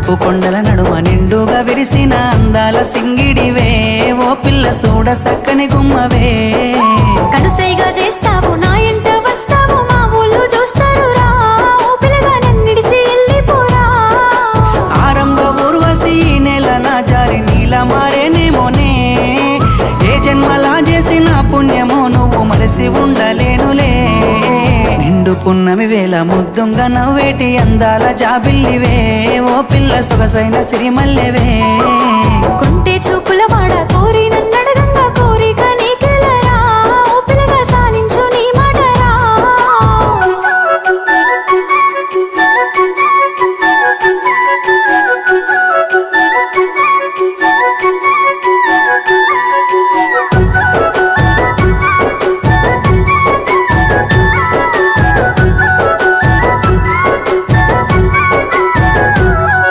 నలుపు కొండల నడుమ నిండుగా విరిసిన అందాల సింగిడివే ఓ పిల్ల సూడ సక్కని గుమ్మవే కనుసైగా చేస్తావు నా ఎంట వస్తావు మా ఊళ్ళు చూస్తారు రా ఓ పిల్లగా నన్నిడిసి వెళ్ళిపోరా ఆరంభ ఊర్వశి ఈ నెల నా జారి నీల మారేనేమోనే ఏ జన్మలా చేసిన పుణ్యమో నువ్వు మరసి ఉండలేనులే నిండు పున్నమి వేళ ముద్దుంగా నవ్వేటి అందాల జాబిల్లివే ఓ పిల్ల సొగసైన సిరిమల్లెవే